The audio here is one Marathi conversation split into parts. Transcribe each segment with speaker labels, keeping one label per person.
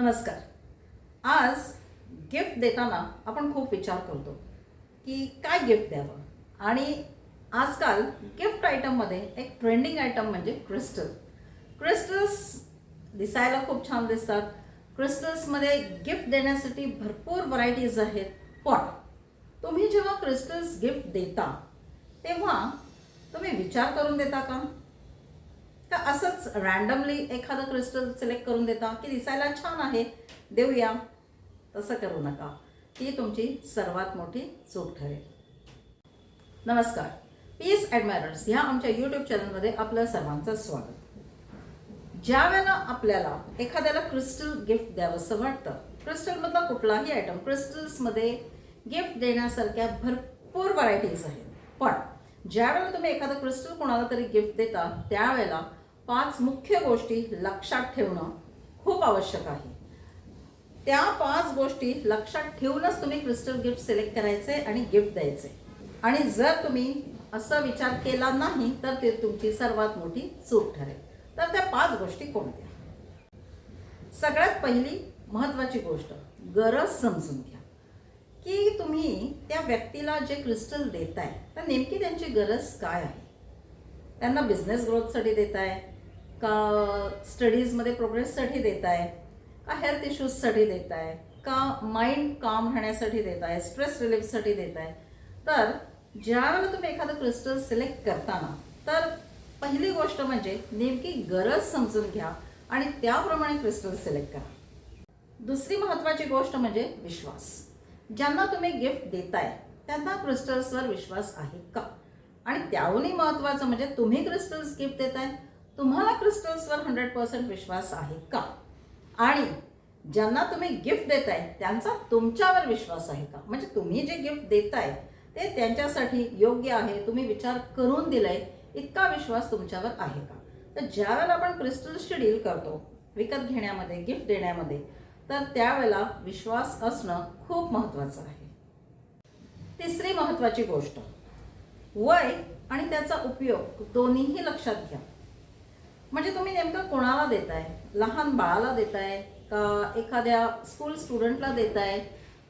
Speaker 1: नमस्कार. आज गिफ्ट देताना आपण खूप विचार करतो की काय गिफ्ट द्यावं. आणि आजकाल गिफ्ट आयटममध्ये एक ट्रेंडिंग आयटम म्हणजे क्रिस्टल्स दिसायला खूप छान दिसतात. क्रिस्टल्समध्ये गिफ्ट देण्यासाठी भरपूर व्हरायटीज आहेत. पण तुम्ही जेव्हा क्रिस्टल्स गिफ्ट देता तेव्हा तुम्ही विचार करून देता का असंच रँडमली एखादं क्रिस्टल सिलेक्ट करून देता की दिसायला छान आहे देऊया? तसं करू नका. ती तुमची सर्वात मोठी चूक ठरेल. नमस्कार. पीस ॲडमायरर्स ह्या आमच्या यूट्यूब चॅनलमध्ये आपलं सर्वांचं स्वागत. ज्या वेळेला आपल्याला एखाद्याला क्रिस्टल गिफ्ट द्यावंसं वाटतं, क्रिस्टलमधला कुठलाही आयटम, क्रिस्टल्समध्ये गिफ्ट देण्यासारख्या भरपूर व्हरायटीज आहेत. पण ज्या वेळेला तुम्ही एखादं क्रिस्टल कोणाला तरी गिफ्ट देता त्यावेळेला 5 मुख्य गोष्टी लक्षात ठेवणं खूप आवश्यक आहे. त्या 5 गोष्टी लक्षात ठेवूनच तुम्ही क्रिस्टल गिफ्ट सिलेक्ट करायचे आणि गिफ्ट द्यायचे. आणि जर तुम्ही असा विचार केला नाही तर ते तुमची सर्वात मोठी चूक ठरेल. तर त्या 5 गोष्टी कोणत्या? सगळ्यात पहिली महत्त्वाची गोष्ट, गरज समजून घ्या की तुम्ही त्या व्यक्तीला जे क्रिस्टल देताय तर नेमकी त्यांची गरज काय आहे. त्यांना बिझनेस ग्रोथसाठी देताय का, स्टडीजमध्ये प्रोग्रेससाठी देताय का, हेल्थ इश्यूजसाठी देताय का, माइंड काम राहण्यासाठी देताय, स्ट्रेस रिलीफसाठी देताय. तर ज्यावेळेला तुम्ही एखादं क्रिस्टल सिलेक्ट करताना तर पहिली गोष्ट म्हणजे नेमकी गरज समजून घ्या आणि त्याप्रमाणे क्रिस्टल सिलेक्ट करा. दुसरी महत्त्वाची गोष्ट म्हणजे विश्वास. ज्यांना तुम्ही गिफ्ट देताय त्यांना क्रिस्टल्सवर विश्वास आहे का? आणि त्याहूनही महत्त्वाचं म्हणजे तुम्ही क्रिस्टल्स गिफ्ट देताय, तुम्हाला क्रिस्टल्सवर 100% विश्वास आहे का? आणि ज्यांना तुम्ही गिफ्ट देताय त्यांचा तुमच्यावर विश्वास आहे का? म्हणजे तुम्ही जे गिफ्ट देताय ते त्यांच्यासाठी योग्य आहे, तुम्ही विचार करून दिलाय, इतका विश्वास तुमच्यावर आहे का? तर ज्या वेळेला आपण क्रिस्टल्सची डील करतो, विकत घेण्यामध्ये, गिफ्ट देण्यामध्ये, तर त्यावेळेला विश्वास असणं खूप महत्त्वाचं आहे. तिसरी महत्त्वाची गोष्ट, वय आणि त्याचा उपयोग दोन्हीही लक्षात घ्या. म्हणजे तुम्ही नेमकं कोणाला देताय? लहान बाळाला देताय का, एखाद्या स्कूल स्टुडंटला देताय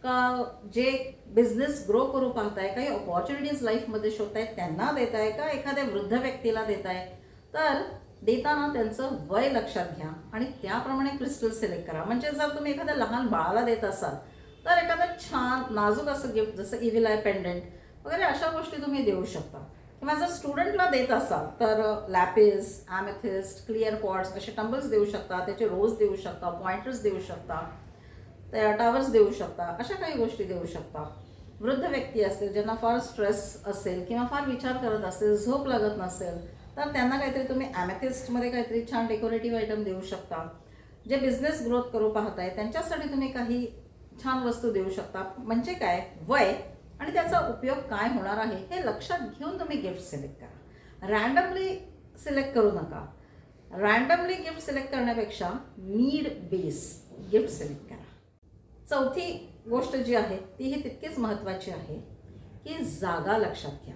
Speaker 1: का, जे बिझनेस ग्रो करू पाहताय, काही ऑपॉर्च्युनिटीज लाईफमध्ये शोधताय त्यांना देताय का, एखाद्या वृद्ध व्यक्तीला देताय? तर देताना त्यांचं वय लक्षात घ्या आणि त्याप्रमाणे क्रिस्टल सिलेक्ट करा. म्हणजे जर तुम्ही एखाद्या लहान बाळाला देत असाल तर एखादं छान नाजूक असं गिफ्ट जसं इव्हिल आय पेंडंट वगैरे अशा गोष्टी तुम्ही देऊ शकता. किंवा जर स्टुडंटला देत असाल तर लॅपिस, ॲमेथिस्ट, क्लिअर क्वार्ट्स असे टंबल्स देऊ शकता, त्याचे रोज देऊ शकता, पॉइंटर्स देऊ शकता, त्या टावर्स देऊ शकता, अशा काही गोष्टी देऊ शकता. वृद्ध व्यक्ती असतील ज्यांना फार स्ट्रेस असेल किंवा फार विचार करत असेल, झोप लागत नसेल, तर त्यांना काहीतरी तुम्ही ॲमेथिस्टमध्ये काहीतरी छान डेकोरेटिव्ह आयटम देऊ शकता. जे बिझनेस ग्रोथ करू पाहताय त्यांच्यासाठी तुम्ही काही छान वस्तू देऊ शकता. म्हणजे काय, वय आणि त्याचा उपयोग काय होणार आहे हे लक्षात घेऊन तुम्ही गिफ्ट सिलेक्ट करा. रँडमली सिलेक्ट करू नका. रँडमली गिफ्ट सिलेक्ट करण्यापेक्षा नीड बेस गिफ्ट सिलेक्ट करा. चौथी गोष्ट जी आहे तीही तितकीच महत्त्वाची आहे की जागा लक्षात घ्या.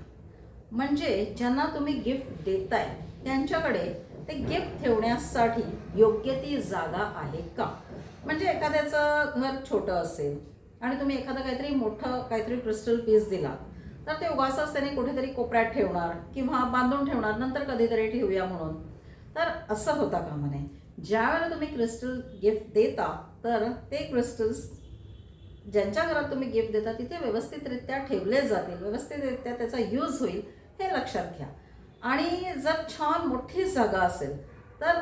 Speaker 1: म्हणजे ज्यांना तुम्ही गिफ्ट देताय त्यांच्याकडे ते गिफ्ट ठेवण्यासाठी योग्य ती जागा आहे का? म्हणजे एखाद्याचं घर छोटं असेल आणि तुम्ही एखादं काहीतरी मोठं काहीतरी क्रिस्टल पीस दिला तर ते उगाचच त्याने कुठेतरी कोपऱ्यात ठेवणार किंवा बांधून ठेवणार, नंतर कधीतरी ठेवूया म्हणून. तर असं होता कामा नये. ज्या वेळेला तुम्ही क्रिस्टल गिफ्ट देता तर ते क्रिस्टल्स ज्यांच्या घरात तुम्ही गिफ्ट देता तिथे व्यवस्थितरित्या ठेवले जातील, व्यवस्थितरित्या त्याचा यूज होईल हे लक्षात घ्या. आणि जर छान मोठी जागा असेल तर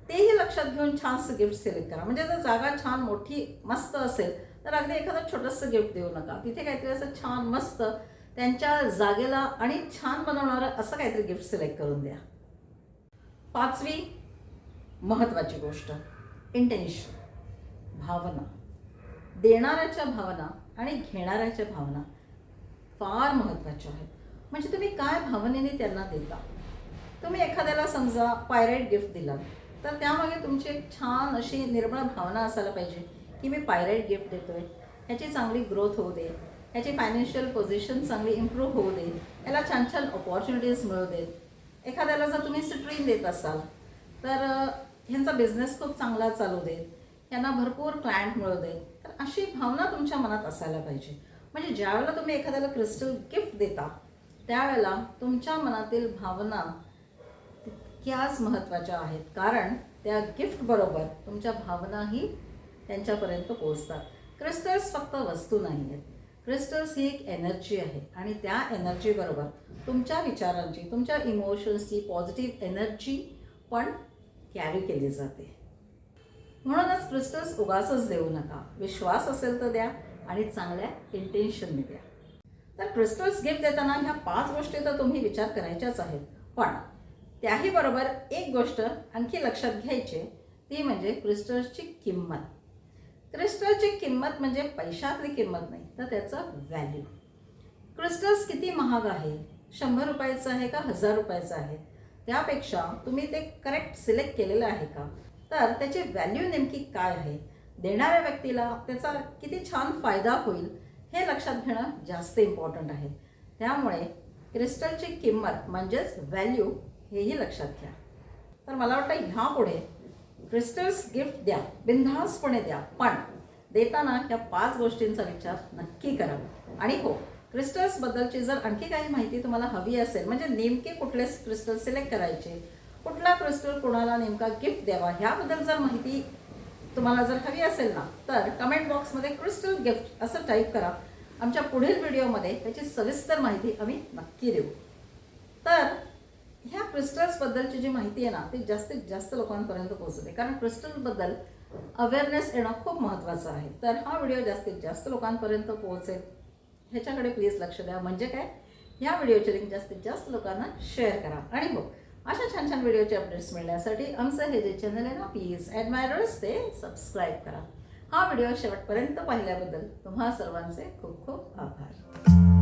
Speaker 1: तेही लक्षात घेऊन छानसं गिफ्ट सिलेक्ट करा. म्हणजे जर जागा छान मोठी मस्त असेल तर अगदी एखादं छोटंसं गिफ्ट देऊ नका. तिथे काहीतरी असं छान मस्त त्यांच्या जागेला आणि छान बनवणारं असं काहीतरी गिफ्ट सिलेक्ट करून द्या. 5वी महत्त्वाची गोष्ट, इंटेन्शन, भावना. देणाऱ्याच्या भावना आणि घेणाऱ्याच्या भावना फार महत्त्वाच्या आहेत. म्हणजे तुम्ही काय भावनेने त्यांना देता. तुम्ही एखाद्याला समजा पायरेट गिफ्ट दिलात तर त्यामागे तुमची एक छान अशी निर्मळ भावना असायला पाहिजे की मी पायरेट गिफ्ट देतोय, ह्याची चांगली ग्रोथ होऊ दे, ह्याची फायनान्शियल पोझिशन चांगली इम्प्रूव्ह होऊ दे, याला छान छान ऑपॉर्च्युनिटीज मिळू देत. एखाद्याला जर तुम्ही सिट्रीन देत असाल तर ह्यांचा बिझनेस खूप चांगला चालू देत, यांना भरपूर क्लायंट मिळू दे, तर अशी भावना तुमच्या मनात असायला पाहिजे. म्हणजे ज्यावेळेला तुम्ही एखाद्याला क्रिस्टल गिफ्ट देता त्यावेळेला तुमच्या मनातील भावना तितक्याच महत्त्वाच्या आहेत, कारण त्या गिफ्टबरोबर तुमच्या भावनाही त्यांच्यापर्यंत पोहोचतात. क्रिस्टल्स फक्त वस्तू नाही आहेत, क्रिस्टल्स ही एक एनर्जी आहे आणि त्या एनर्जीबरोबर तुमच्या विचारांची, तुमच्या इमोशन्सची पॉझिटिव्ह एनर्जी पण कॅरी केली जाते. म्हणूनच क्रिस्टल्स उगाचच देऊ नका. विश्वास असेल तर द्या आणि चांगल्या इंटेन्शनने द्या. तर क्रिस्टल्स गिफ्ट देताना ह्या 5 गोष्टी तर तुम्ही विचार करायच्याच आहेत, पण त्याही बरोबर एक गोष्ट आणखी लक्षात घ्यायची, ती म्हणजे क्रिस्टल्सची किंमत. क्रिस्टलची किंमत म्हणजे पैशातली किंमत नाही, तर त्याचं व्हॅल्यू. क्रिस्टल्स किती महाग आहे, 100 रुपयाचं आहे का 1000 रुपयाचं आहे, त्यापेक्षा तुम्ही ते करेक्ट सिलेक्ट केलेलं आहे का, तर त्याची व्हॅल्यू नेमकी काय आहे, देणाऱ्या व्यक्तीला त्याचा किती छान फायदा होईल हे लक्षात घेणं जास्त इम्पॉर्टंट आहे. त्यामुळे क्रिस्टलची किंमत म्हणजेच व्हॅल्यू हेही लक्षात घ्या. तर मला वाटतं ह्यापुढे क्रिस्टल्स गिफ्ट द्या, बिनधास्तपणे द्या, पण देताना ह्या 5 गोष्टींचा विचार नक्की करा. आणि हो, क्रिस्टल्सबद्दलची जर आणखी काही माहिती तुम्हाला हवी असेल, म्हणजे नेमके कुठले क्रिस्टल सिलेक्ट करायचे, कुठला क्रिस्टल कोणाला नेमका गिफ्ट द्यावा, ह्याबद्दल जर माहिती तुम्हाला जर हवी असेल ना, तर कमेंट बॉक्समध्ये क्रिस्टल गिफ्ट असं टाईप करा. आमच्या पुढील व्हिडिओमध्ये त्याची सविस्तर माहिती आम्ही नक्की देऊ. तर ह्या क्रिस्टल्सबद्दलची जी माहिती आहे ना, ती जास्तीत जास्त लोकांपर्यंत पोहोचते, कारण क्रिस्टलबद्दल अवेअरनेस येणं खूप महत्त्वाचं आहे. तर हा व्हिडिओ जास्तीत जास्त लोकांपर्यंत पोहोचेल ह्याच्याकडे प्लीज लक्ष द्या. म्हणजे काय, ह्या व्हिडिओची लिंक जास्तीत जास्त लोकांना शेअर करा. आणि हो, अशा छान छान व्हिडिओचे अपडेट्स मिळण्यासाठी आमचं हे जे चॅनल आहे ना, पीस ॲडमायरर्स, ते सबस्क्राईब करा. हा व्हिडिओ शेवटपर्यंत पाहिल्याबद्दल तुम्हा सर्वांचे खूप खूप आभार.